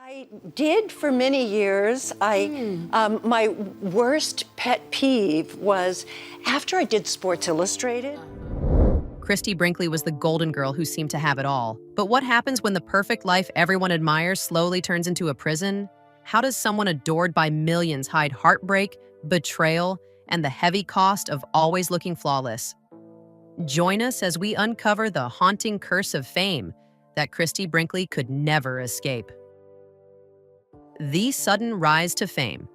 I did for many years. My worst pet peeve was after I did Sports Illustrated. Christie Brinkley was the golden girl who seemed to have it all. But what happens when the perfect life everyone admires slowly turns into a prison? How does someone adored by millions hide heartbreak, betrayal, and the heavy cost of always looking flawless? Join us as we uncover the haunting curse of fame that Christie Brinkley could never escape. The sudden rise to fame.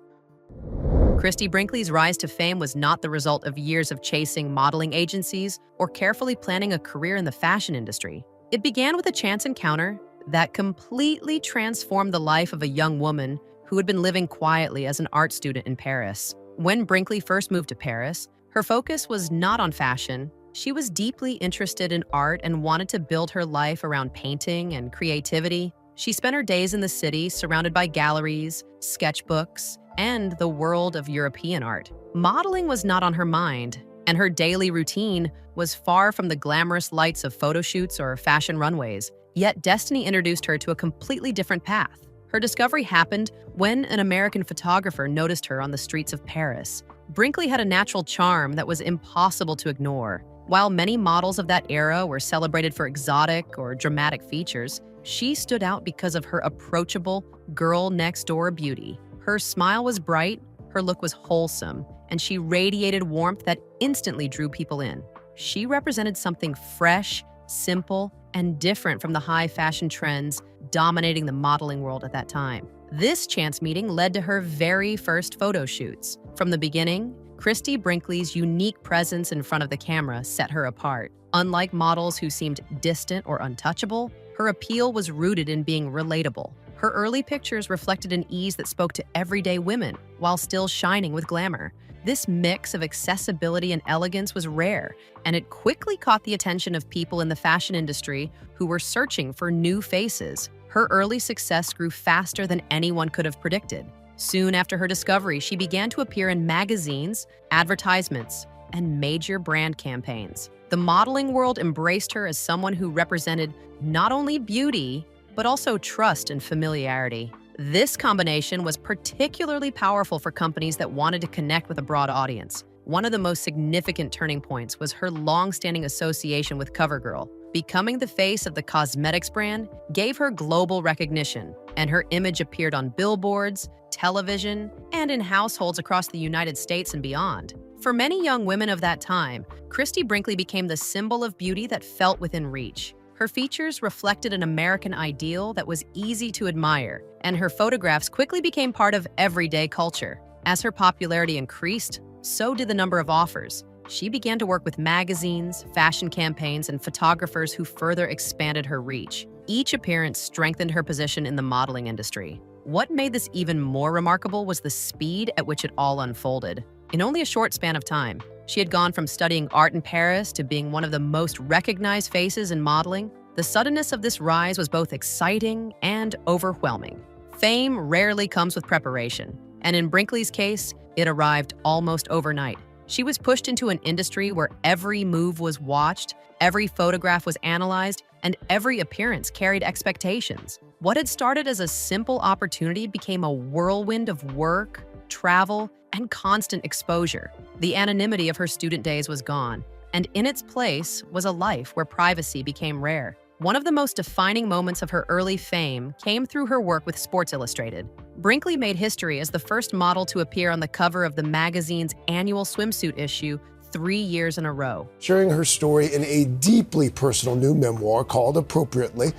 Christie Brinkley's rise to fame was not the result of years of chasing modeling agencies or carefully planning a career in the fashion industry. It began with a chance encounter that completely transformed the life of a young woman who had been living quietly as an art student in Paris. When Brinkley first moved to Paris, her focus was not on fashion. She was deeply interested in art and wanted to build her life around painting and creativity. She spent her days in the city surrounded by galleries, sketchbooks, and the world of European art. Modeling was not on her mind, and her daily routine was far from the glamorous lights of photoshoots or fashion runways. Yet destiny introduced her to a completely different path. Her discovery happened when an American photographer noticed her on the streets of Paris. Brinkley had a natural charm that was impossible to ignore. While many models of that era were celebrated for exotic or dramatic features, she stood out because of her approachable, girl-next-door beauty. Her smile was bright, her look was wholesome, and she radiated warmth that instantly drew people in. She represented something fresh, simple, and different from the high fashion trends dominating the modeling world at that time. This chance meeting led to her very first photo shoots. From the beginning, Christie Brinkley's unique presence in front of the camera set her apart. Unlike models who seemed distant or untouchable, her appeal was rooted in being relatable. Her early pictures reflected an ease that spoke to everyday women while still shining with glamour. This mix of accessibility and elegance was rare, and it quickly caught the attention of people in the fashion industry who were searching for new faces. Her early success grew faster than anyone could have predicted. Soon after her discovery, she began to appear in magazines, advertisements, and major brand campaigns. The modeling world embraced her as someone who represented not only beauty, but also trust and familiarity. This combination was particularly powerful for companies that wanted to connect with a broad audience. One of the most significant turning points was her long-standing association with CoverGirl. Becoming the face of the cosmetics brand gave her global recognition, and her image appeared on billboards, television, and in households across the United States and beyond. For many young women of that time, Christie Brinkley became the symbol of beauty that felt within reach. Her features reflected an American ideal that was easy to admire, and her photographs quickly became part of everyday culture. As her popularity increased, so did the number of offers. She began to work with magazines, fashion campaigns, and photographers who further expanded her reach. Each appearance strengthened her position in the modeling industry. What made this even more remarkable was the speed at which it all unfolded. In only a short span of time, she had gone from studying art in Paris to being one of the most recognized faces in modeling. The suddenness of this rise was both exciting and overwhelming. Fame rarely comes with preparation, and in Brinkley's case, it arrived almost overnight. She was pushed into an industry where every move was watched, every photograph was analyzed, and every appearance carried expectations. What had started as a simple opportunity became a whirlwind of work, travel, and constant exposure. The anonymity of her student days was gone, and in its place was a life where privacy became rare. One of the most defining moments of her early fame came through her work with Sports Illustrated. Brinkley made history as the first model to appear on the cover of the magazine's annual swimsuit issue 3 years in a row. Sharing her story in a deeply personal new memoir called, appropriately,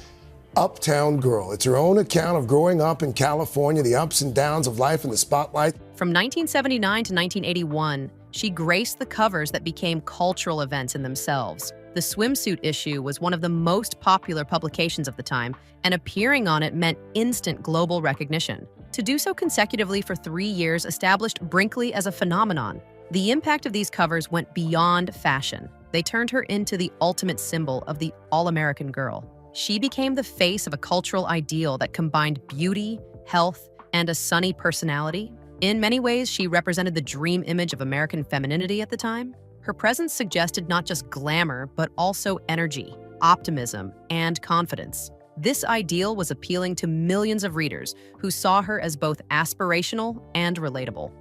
Uptown Girl. It's her own account of growing up in California, the ups and downs of life in the spotlight. From 1979 to 1981, she graced the covers that became cultural events in themselves. The swimsuit issue was one of the most popular publications of the time, and appearing on it meant instant global recognition. To do so consecutively for 3 years established Brinkley as a phenomenon. The impact of these covers went beyond fashion. They turned her into the ultimate symbol of the all-American girl. She became the face of a cultural ideal that combined beauty, health, and a sunny personality. In many ways, she represented the dream image of American femininity at the time. Her presence suggested not just glamour, but also energy, optimism, and confidence. This ideal was appealing to millions of readers who saw her as both aspirational and relatable.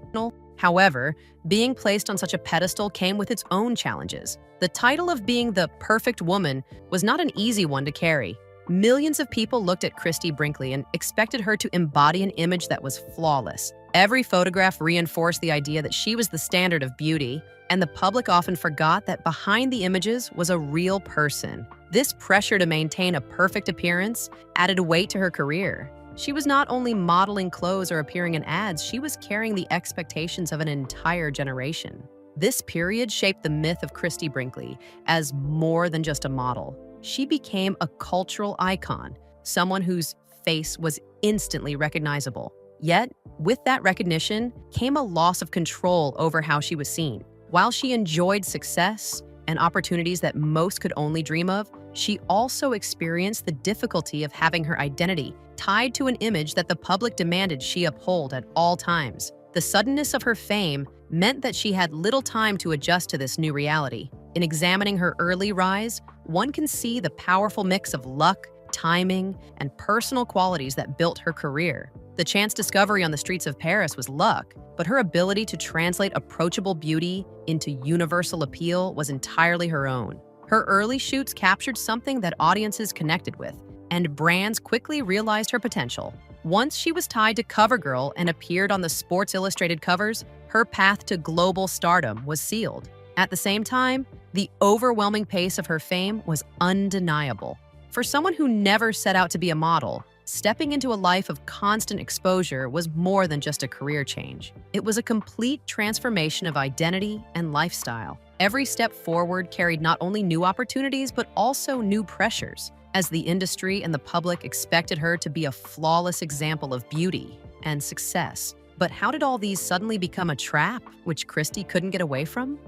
However, being placed on such a pedestal came with its own challenges. The title of being the perfect woman was not an easy one to carry. Millions of people looked at Christie Brinkley and expected her to embody an image that was flawless. Every photograph reinforced the idea that she was the standard of beauty, and the public often forgot that behind the images was a real person. This pressure to maintain a perfect appearance added weight to her career. She was not only modeling clothes or appearing in ads, she was carrying the expectations of an entire generation. This period shaped the myth of Christie Brinkley as more than just a model. She became a cultural icon, someone whose face was instantly recognizable. Yet, with that recognition came a loss of control over how she was seen. While she enjoyed success and opportunities that most could only dream of, she also experienced the difficulty of having her identity tied to an image that the public demanded she uphold at all times. The suddenness of her fame meant that she had little time to adjust to this new reality. In examining her early rise, one can see the powerful mix of luck, timing, and personal qualities that built her career. The chance discovery on the streets of Paris was luck, but her ability to translate approachable beauty into universal appeal was entirely her own. Her early shoots captured something that audiences connected with, and brands quickly realized her potential. Once she was tied to CoverGirl and appeared on the Sports Illustrated covers, her path to global stardom was sealed. At the same time, the overwhelming pace of her fame was undeniable. For someone who never set out to be a model, stepping into a life of constant exposure was more than just a career change. It was a complete transformation of identity and lifestyle. Every step forward carried not only new opportunities, but also new pressures, as the industry and the public expected her to be a flawless example of beauty and success. But how did all these suddenly become a trap, which Christie couldn't get away from?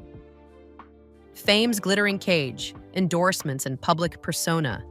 Fame's glittering cage, endorsements, and public persona.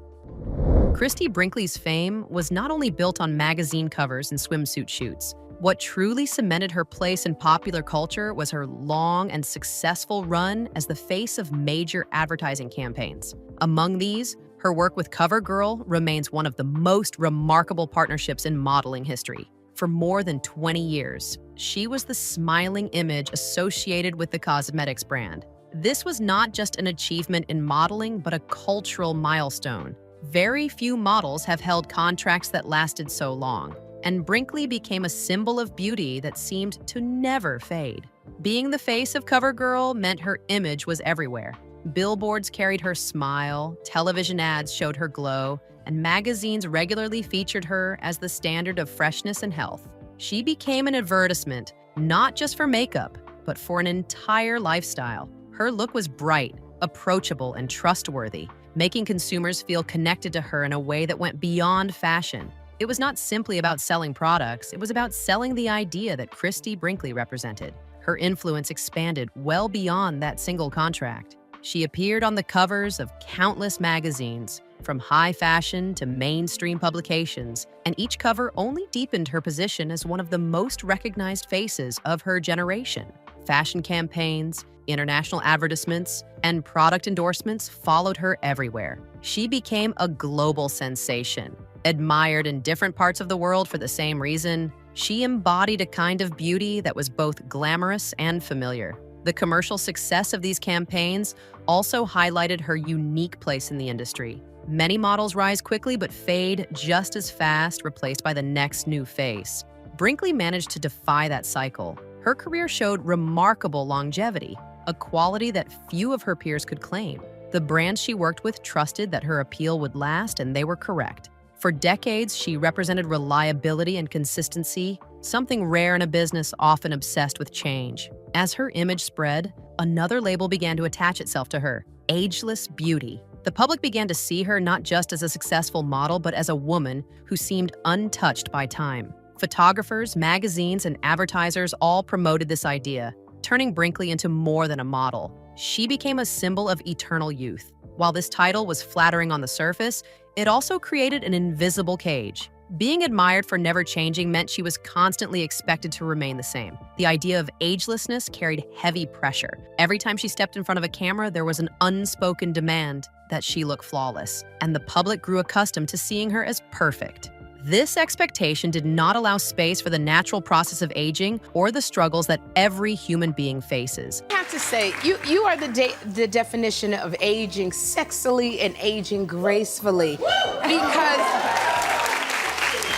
Christie Brinkley's fame was not only built on magazine covers and swimsuit shoots. What truly cemented her place in popular culture was her long and successful run as the face of major advertising campaigns. Among these, her work with CoverGirl remains one of the most remarkable partnerships in modeling history. For more than 20 years, she was the smiling image associated with the cosmetics brand. This was not just an achievement in modeling, but a cultural milestone. Very few models have held contracts that lasted so long, and Brinkley became a symbol of beauty that seemed to never fade. Being the face of CoverGirl meant her image was everywhere. Billboards carried her smile, television ads showed her glow, and magazines regularly featured her as the standard of freshness and health. She became an advertisement, not just for makeup, but for an entire lifestyle. Her look was bright, approachable, and trustworthy, making consumers feel connected to her in a way that went beyond fashion. It was not simply about selling products, it was about selling the idea that Christie Brinkley represented. Her influence expanded well beyond that single contract. She appeared on the covers of countless magazines, from high fashion to mainstream publications, and each cover only deepened her position as one of the most recognized faces of her generation. Fashion campaigns, international advertisements, and product endorsements followed her everywhere. She became a global sensation. Admired in different parts of the world for the same reason, she embodied a kind of beauty that was both glamorous and familiar. The commercial success of these campaigns also highlighted her unique place in the industry. Many models rise quickly but fade just as fast, replaced by the next new face. Brinkley managed to defy that cycle. Her career showed remarkable longevity, a quality that few of her peers could claim. The brands she worked with trusted that her appeal would last, and they were correct. For decades, she represented reliability and consistency, something rare in a business often obsessed with change. As her image spread, another label began to attach itself to her: ageless beauty. The public began to see her not just as a successful model, but as a woman who seemed untouched by time. Photographers, magazines, and advertisers all promoted this idea, turning Brinkley into more than a model. She became a symbol of eternal youth. While this title was flattering on the surface, it also created an invisible cage. Being admired for never changing meant she was constantly expected to remain the same. The idea of agelessness carried heavy pressure. Every time she stepped in front of a camera, there was an unspoken demand: that she looked flawless, and the public grew accustomed to seeing her as perfect. This expectation did not allow space for the natural process of aging or the struggles that every human being faces. I have to say, you are the definition of aging sexily and aging gracefully. Because,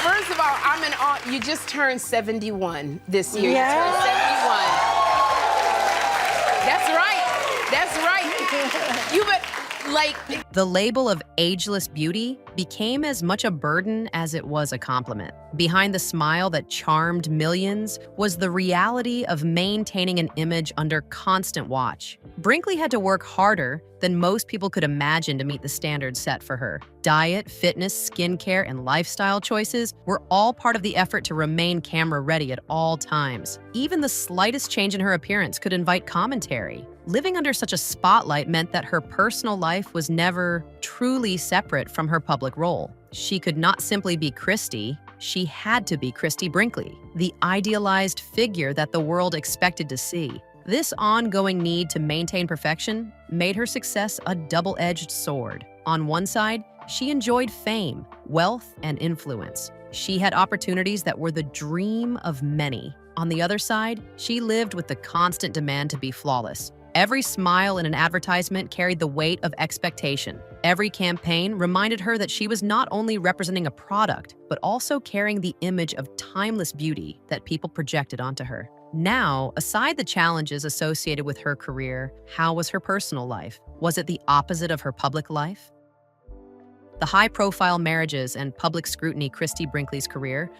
first of all, you just turned 71 this year. Yeah. You turned 71. That's right. That's right. The label of ageless beauty became as much a burden as it was a compliment. Behind the smile that charmed millions was the reality of maintaining an image under constant watch. Brinkley had to work harder than most people could imagine to meet the standards set for her. Diet, fitness, skincare, and lifestyle choices were all part of the effort to remain camera-ready at all times. Even the slightest change in her appearance could invite commentary. Living under such a spotlight meant that her personal life was never truly separate from her public role. She could not simply be Christie, she had to be Christie Brinkley, the idealized figure that the world expected to see. This ongoing need to maintain perfection made her success a double-edged sword. On one side, she enjoyed fame, wealth, and influence. She had opportunities that were the dream of many. On the other side, she lived with the constant demand to be flawless. Every smile in an advertisement carried the weight of expectation. Every campaign reminded her that she was not only representing a product, but also carrying the image of timeless beauty that people projected onto her. Now, aside the challenges associated with her career, how was her personal life? Was it the opposite of her public life? The high-profile marriages and public scrutiny Christie Brinkley's career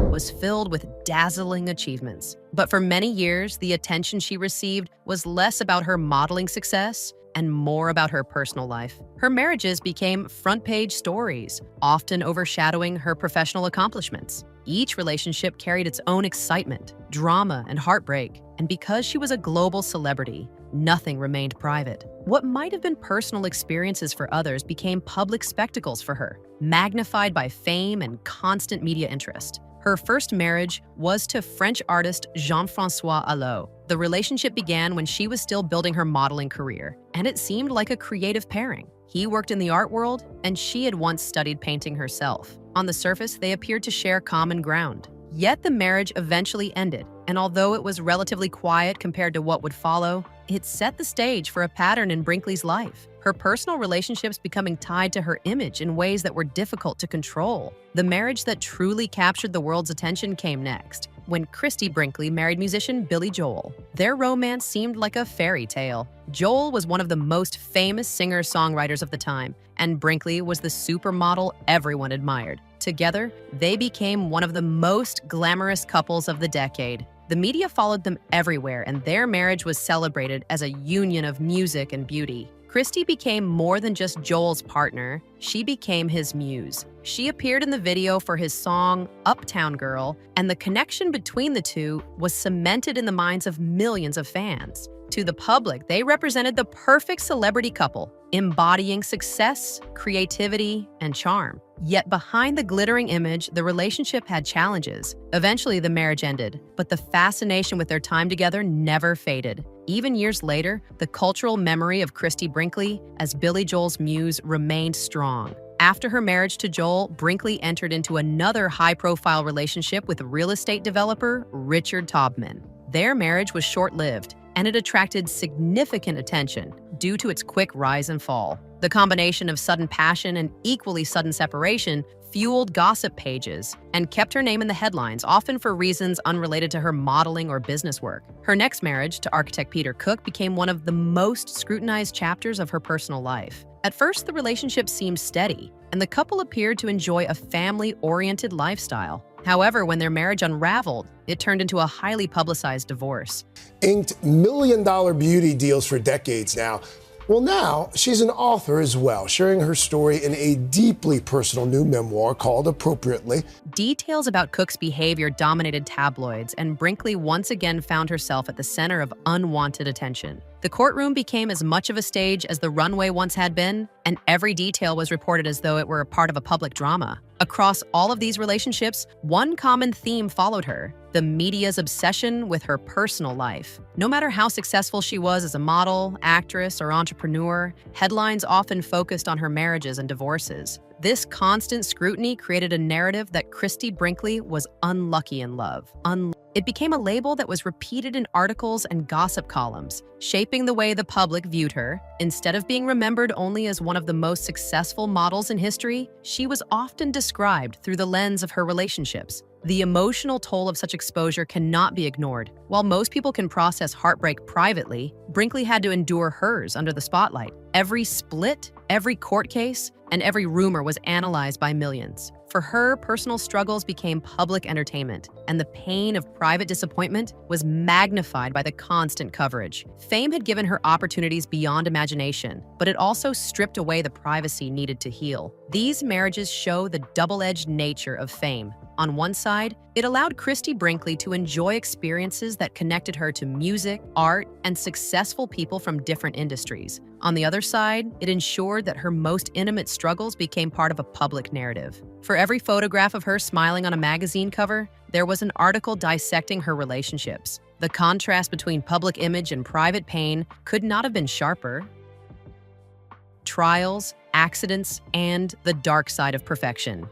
was filled with dazzling achievements. But for many years, the attention she received was less about her modeling success and more about her personal life. Her marriages became front-page stories, often overshadowing her professional accomplishments. Each relationship carried its own excitement, drama, and heartbreak. And because she was a global celebrity, nothing remained private. What might have been personal experiences for others became public spectacles for her, magnified by fame and constant media interest. Her first marriage was to French artist Jean-François Allot. The relationship began when she was still building her modeling career, and it seemed like a creative pairing. He worked in the art world, and she had once studied painting herself. On the surface, they appeared to share common ground. Yet the marriage eventually ended, and although it was relatively quiet compared to what would follow, it set the stage for a pattern in Brinkley's life. Her personal relationships becoming tied to her image in ways that were difficult to control. The marriage that truly captured the world's attention came next, when Christie Brinkley married musician Billy Joel. Their romance seemed like a fairy tale. Joel was one of the most famous singer-songwriters of the time, and Brinkley was the supermodel everyone admired. Together, they became one of the most glamorous couples of the decade. The media followed them everywhere, and their marriage was celebrated as a union of music and beauty. Christie became more than just Joel's partner, she became his muse. She appeared in the video for his song Uptown Girl, and the connection between the two was cemented in the minds of millions of fans. To the public, they represented the perfect celebrity couple, embodying success, creativity, and charm. Yet behind the glittering image, the relationship had challenges. Eventually, the marriage ended, but the fascination with their time together never faded. Even years later, the cultural memory of Christie Brinkley as Billy Joel's muse remained strong. After her marriage to Joel, Brinkley entered into another high-profile relationship with real estate developer Richard Taubman. Their marriage was short-lived, and it attracted significant attention due to its quick rise and fall. The combination of sudden passion and equally sudden separation fueled gossip pages and kept her name in the headlines, often for reasons unrelated to her modeling or business work. Her next marriage to architect Peter Cook became one of the most scrutinized chapters of her personal life. At first, the relationship seemed steady, and the couple appeared to enjoy a family-oriented lifestyle. However, when their marriage unraveled, it turned into a highly publicized divorce. Inked million-dollar beauty deals for decades now. Well, now she's an author as well, sharing her story in a deeply personal new memoir called Appropriately. Details about Cook's behavior dominated tabloids, and Brinkley once again found herself at the center of unwanted attention. The courtroom became as much of a stage as the runway once had been, and every detail was reported as though it were a part of a public drama. Across all of these relationships, one common theme followed her: the media's obsession with her personal life. No matter how successful she was as a model, actress, or entrepreneur, headlines often focused on her marriages and divorces. This constant scrutiny created a narrative that Christie Brinkley was unlucky in love. It became a label that was repeated in articles and gossip columns, shaping the way the public viewed her. Instead of being remembered only as one of the most successful models in history, she was often described through the lens of her relationships. The emotional toll of such exposure cannot be ignored. While most people can process heartbreak privately, Brinkley had to endure hers under the spotlight. Every split, every court case, and every rumor was analyzed by millions. For her, personal struggles became public entertainment, and the pain of private disappointment was magnified by the constant coverage. Fame had given her opportunities beyond imagination, but it also stripped away the privacy needed to heal. These marriages show the double-edged nature of fame. On one side, it allowed Christie Brinkley to enjoy experiences that connected her to music, art, and successful people from different industries. On the other side, it ensured that her most intimate struggles became part of a public narrative. For every photograph of her smiling on a magazine cover, there was an article dissecting her relationships. The contrast between public image and private pain could not have been sharper. Trials, accidents, and the dark side of perfection.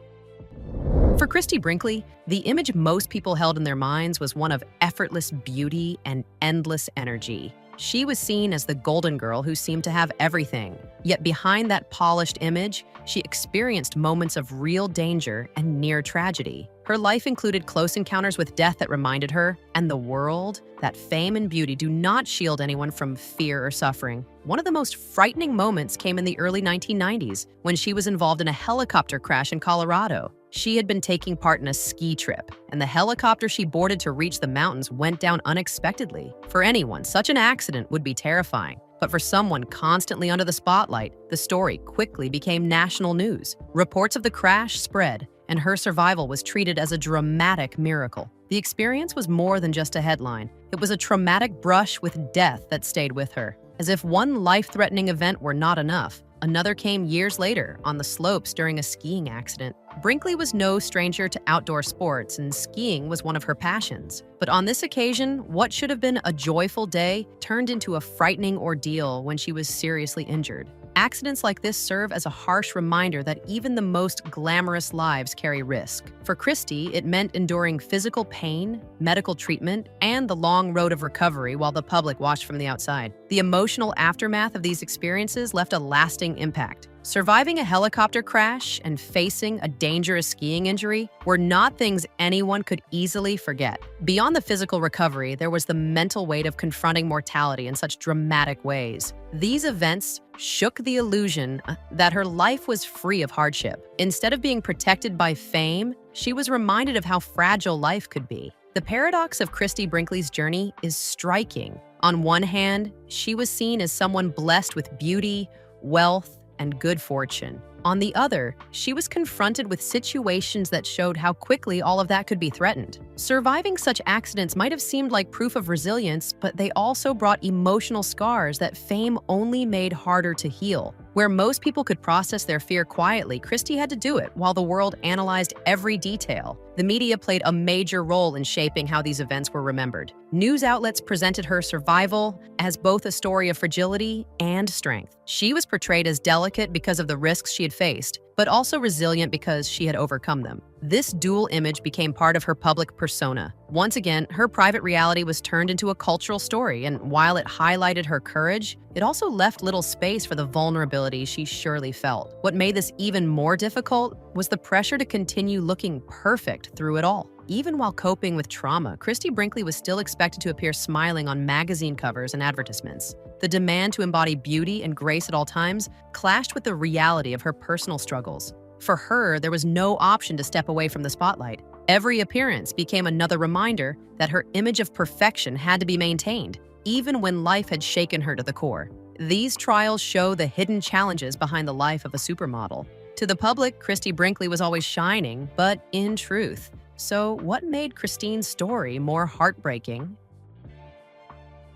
For Christie Brinkley, the image most people held in their minds was one of effortless beauty and endless energy. She was seen as the golden girl who seemed to have everything. Yet behind that polished image, she experienced moments of real danger and near tragedy. Her life included close encounters with death that reminded her, and the world, that fame and beauty do not shield anyone from fear or suffering. One of the most frightening moments came in the early 1990s when she was involved in a helicopter crash in Colorado. She had been taking part in a ski trip, and the helicopter she boarded to reach the mountains went down unexpectedly. For anyone, such an accident would be terrifying. But for someone constantly under the spotlight, the story quickly became national news. Reports of the crash spread, and her survival was treated as a dramatic miracle. The experience was more than just a headline. It was a traumatic brush with death that stayed with her. As if one life-threatening event were not enough, another came years later on the slopes during a skiing accident. Brinkley was no stranger to outdoor sports, and skiing was one of her passions. But on this occasion, what should have been a joyful day turned into a frightening ordeal when she was seriously injured. Accidents like this serve as a harsh reminder that even the most glamorous lives carry risk. For Christie, it meant enduring physical pain, medical treatment, and the long road of recovery while the public watched from the outside. The emotional aftermath of these experiences left a lasting impact. Surviving a helicopter crash and facing a dangerous skiing injury were not things anyone could easily forget. Beyond the physical recovery, there was the mental weight of confronting mortality in such dramatic ways. These events shook the illusion that her life was free of hardship. Instead of being protected by fame, she was reminded of how fragile life could be. The paradox of Christie Brinkley's journey is striking. On one hand, she was seen as someone blessed with beauty, wealth, and good fortune. On the other, she was confronted with situations that showed how quickly all of that could be threatened. Surviving such accidents might have seemed like proof of resilience, but they also brought emotional scars that fame only made harder to heal. Where most people could process their fear quietly, Christie had to do it while the world analyzed every detail. The media played a major role in shaping how these events were remembered. News outlets presented her survival as both a story of fragility and strength. She was portrayed as delicate because of the risks she had faced, but also resilient because she had overcome them. This dual image became part of her public persona. Once again, her private reality was turned into a cultural story, and while it highlighted her courage, it also left little space for the vulnerability she surely felt. What made this even more difficult was the pressure to continue looking perfect through it all. Even while coping with trauma, Christie Brinkley was still expected to appear smiling on magazine covers and advertisements. The demand to embody beauty and grace at all times clashed with the reality of her personal struggles. For her, there was no option to step away from the spotlight. Every appearance became another reminder that her image of perfection had to be maintained, even when life had shaken her to the core. These trials show the hidden challenges behind the life of a supermodel. To the public, Christie Brinkley was always shining, but in truth. So what made Christine's story more heartbreaking?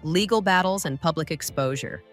Legal battles and public exposure.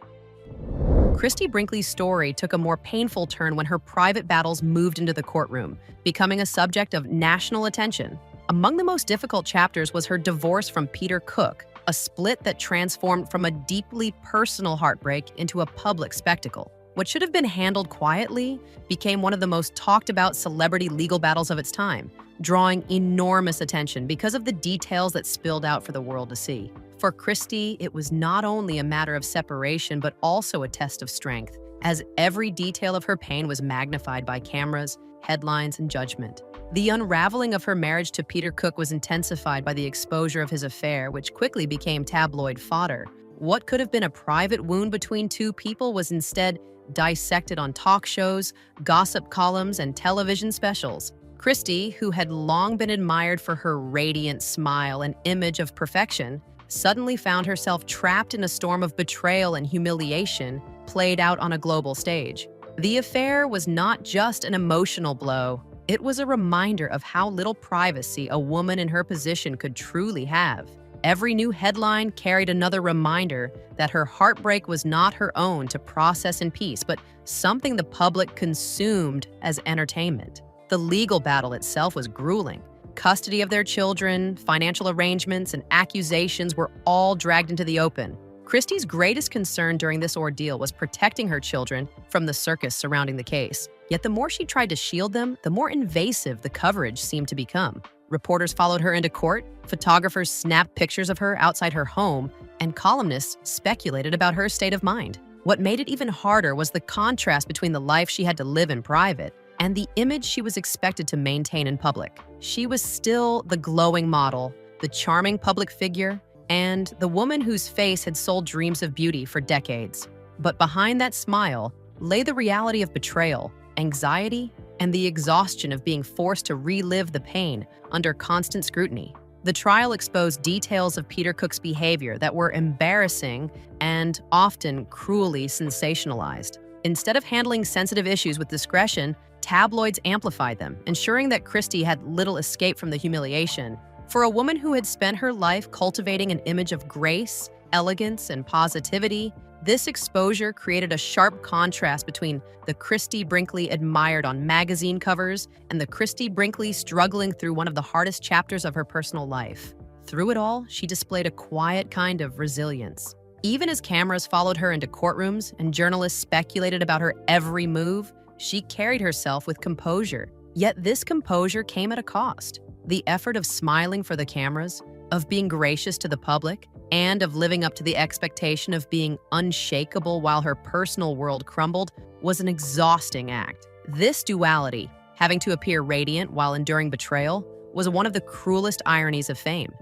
Christie Brinkley's story took a more painful turn when her private battles moved into the courtroom, becoming a subject of national attention. Among the most difficult chapters was her divorce from Peter Cook, a split that transformed from a deeply personal heartbreak into a public spectacle. What should have been handled quietly became one of the most talked about celebrity legal battles of its time, drawing enormous attention because of the details that spilled out for the world to see. For Christie, it was not only a matter of separation, but also a test of strength, as every detail of her pain was magnified by cameras, headlines, and judgment. The unraveling of her marriage to Peter Cook was intensified by the exposure of his affair, which quickly became tabloid fodder. What could have been a private wound between two people was instead dissected on talk shows, gossip columns, and television specials. Christie, who had long been admired for her radiant smile and image of perfection, suddenly found herself trapped in a storm of betrayal and humiliation played out on a global stage. The affair was not just an emotional blow, it was a reminder of how little privacy a woman in her position could truly have. Every new headline carried another reminder that her heartbreak was not her own to process in peace, but something the public consumed as entertainment. The legal battle itself was grueling. Custody of their children, financial arrangements, and accusations were all dragged into the open. Christie's greatest concern during this ordeal was protecting her children from the circus surrounding the case. Yet the more she tried to shield them, the more invasive the coverage seemed to become. Reporters followed her into court, photographers snapped pictures of her outside her home, and columnists speculated about her state of mind. What made it even harder was the contrast between the life she had to live in private and the image she was expected to maintain in public. She was still the glowing model, the charming public figure, and the woman whose face had sold dreams of beauty for decades. But behind that smile lay the reality of betrayal, anxiety, and the exhaustion of being forced to relive the pain under constant scrutiny. The trial exposed details of Peter Cook's behavior that were embarrassing and often cruelly sensationalized. Instead of handling sensitive issues with discretion, tabloids amplified them, ensuring that Christie had little escape from the humiliation. For a woman who had spent her life cultivating an image of grace, elegance, and positivity, this exposure created a sharp contrast between the Christie Brinkley admired on magazine covers and the Christie Brinkley struggling through one of the hardest chapters of her personal life. Through it all, she displayed a quiet kind of resilience. Even as cameras followed her into courtrooms and journalists speculated about her every move, she carried herself with composure. Yet this composure came at a cost. The effort of smiling for the cameras, of being gracious to the public, and of living up to the expectation of being unshakable while her personal world crumbled was an exhausting act. This duality, having to appear radiant while enduring betrayal, was one of the cruelest ironies of fame.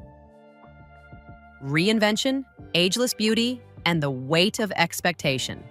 Reinvention, ageless beauty, and the weight of expectation.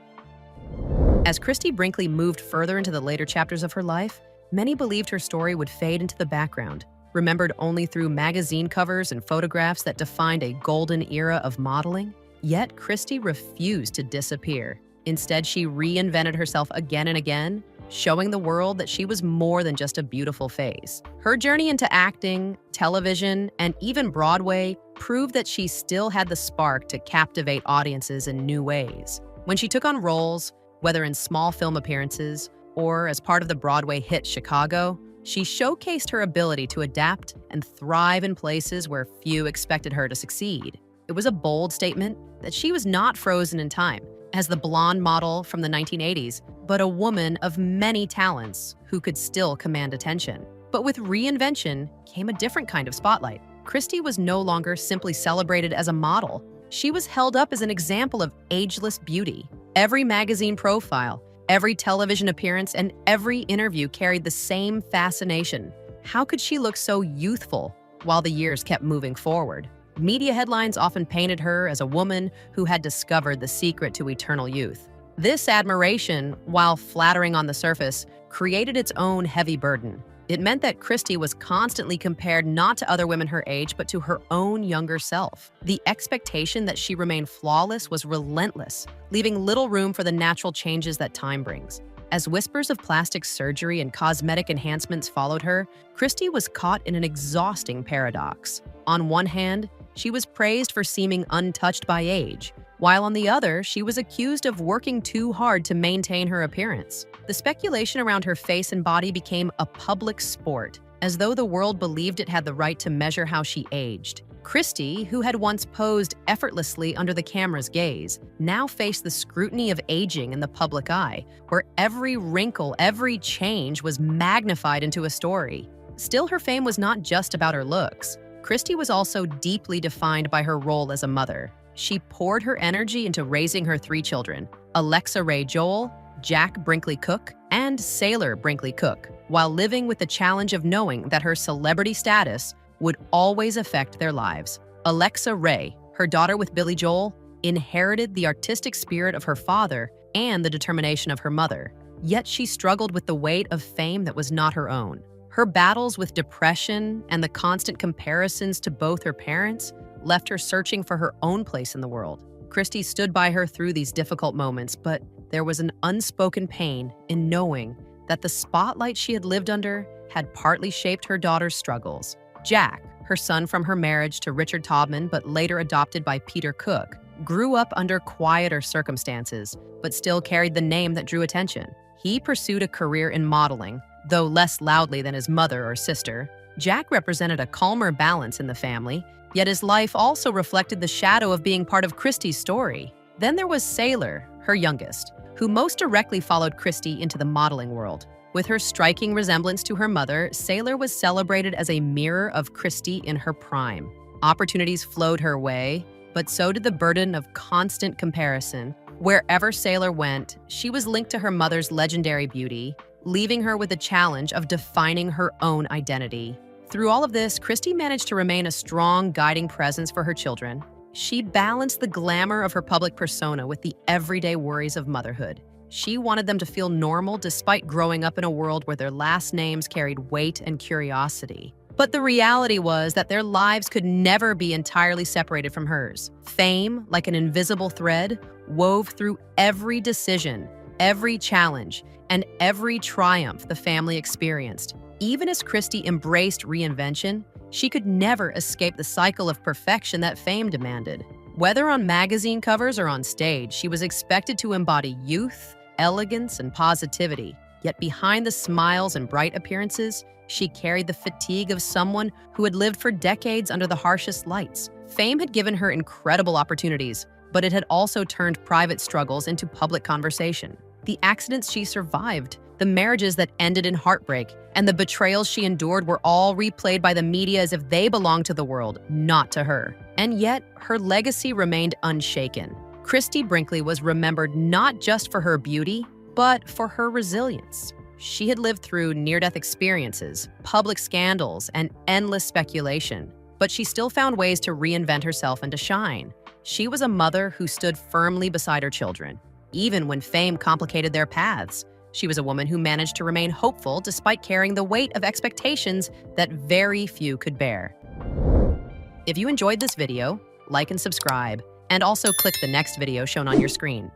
As Christie Brinkley moved further into the later chapters of her life, many believed her story would fade into the background, remembered only through magazine covers and photographs that defined a golden era of modeling. Yet Christie refused to disappear. Instead, she reinvented herself again and again, showing the world that she was more than just a beautiful face. Her journey into acting, television, and even Broadway proved that she still had the spark to captivate audiences in new ways. When she took on roles, whether in small film appearances or as part of the Broadway hit Chicago, she showcased her ability to adapt and thrive in places where few expected her to succeed. It was a bold statement that she was not frozen in time as the blonde model from the 1980s, but a woman of many talents who could still command attention. But with reinvention came a different kind of spotlight. Christie was no longer simply celebrated as a model. She was held up as an example of ageless beauty. Every magazine profile, every television appearance, and every interview carried the same fascination. How could she look so youthful while the years kept moving forward? Media headlines often painted her as a woman who had discovered the secret to eternal youth. This admiration, while flattering on the surface, created its own heavy burden. It meant that Christie was constantly compared not to other women her age, but to her own younger self. The expectation that she remained flawless was relentless, leaving little room for the natural changes that time brings. As whispers of plastic surgery and cosmetic enhancements followed her, Christie was caught in an exhausting paradox. On one hand, she was praised for seeming untouched by age, while on the other, she was accused of working too hard to maintain her appearance. The speculation around her face and body became a public sport, as though the world believed it had the right to measure how she aged. Christie, who had once posed effortlessly under the camera's gaze, now faced the scrutiny of aging in the public eye, where every wrinkle, every change was magnified into a story. Still, her fame was not just about her looks. Christie was also deeply defined by her role as a mother. She poured her energy into raising her 3 children, Alexa Ray Joel, Jack Brinkley Cook, and Sailor Brinkley Cook, while living with the challenge of knowing that her celebrity status would always affect their lives. Alexa Ray, her daughter with Billy Joel, inherited the artistic spirit of her father and the determination of her mother, yet she struggled with the weight of fame that was not her own. Her battles with depression and the constant comparisons to both her parents left her searching for her own place in the world. Christie stood by her through these difficult moments, but there was an unspoken pain in knowing that the spotlight she had lived under had partly shaped her daughter's struggles. Jack, her son from her marriage to Richard Taubman but later adopted by Peter Cook, grew up under quieter circumstances, but still carried the name that drew attention. He pursued a career in modeling, though less loudly than his mother or sister. Jack represented a calmer balance in the family, yet his life also reflected the shadow of being part of Christie's story. Then there was Sailor, her youngest, who most directly followed Christie into the modeling world. With her striking resemblance to her mother, Sailor was celebrated as a mirror of Christie in her prime. Opportunities flowed her way, but so did the burden of constant comparison. Wherever Sailor went, she was linked to her mother's legendary beauty, leaving her with the challenge of defining her own identity. Through all of this, Christie managed to remain a strong guiding presence for her children. She balanced the glamour of her public persona with the everyday worries of motherhood. She wanted them to feel normal despite growing up in a world where their last names carried weight and curiosity. But the reality was that their lives could never be entirely separated from hers. Fame, like an invisible thread, wove through every decision, every challenge, and every triumph the family experienced. Even as Christie embraced reinvention, she could never escape the cycle of perfection that fame demanded. Whether on magazine covers or on stage, she was expected to embody youth, elegance, and positivity. Yet behind the smiles and bright appearances, she carried the fatigue of someone who had lived for decades under the harshest lights. Fame had given her incredible opportunities, but it had also turned private struggles into public conversation. The accidents she survived, the marriages that ended in heartbreak, and the betrayals she endured were all replayed by the media as if they belonged to the world, not to her. And yet, her legacy remained unshaken. Christie Brinkley was remembered not just for her beauty, but for her resilience. She had lived through near-death experiences, public scandals, and endless speculation, but she still found ways to reinvent herself and to shine. She was a mother who stood firmly beside her children, even when fame complicated their paths. She was a woman who managed to remain hopeful despite carrying the weight of expectations that very few could bear. If you enjoyed this video, like and subscribe, and also click the next video shown on your screen.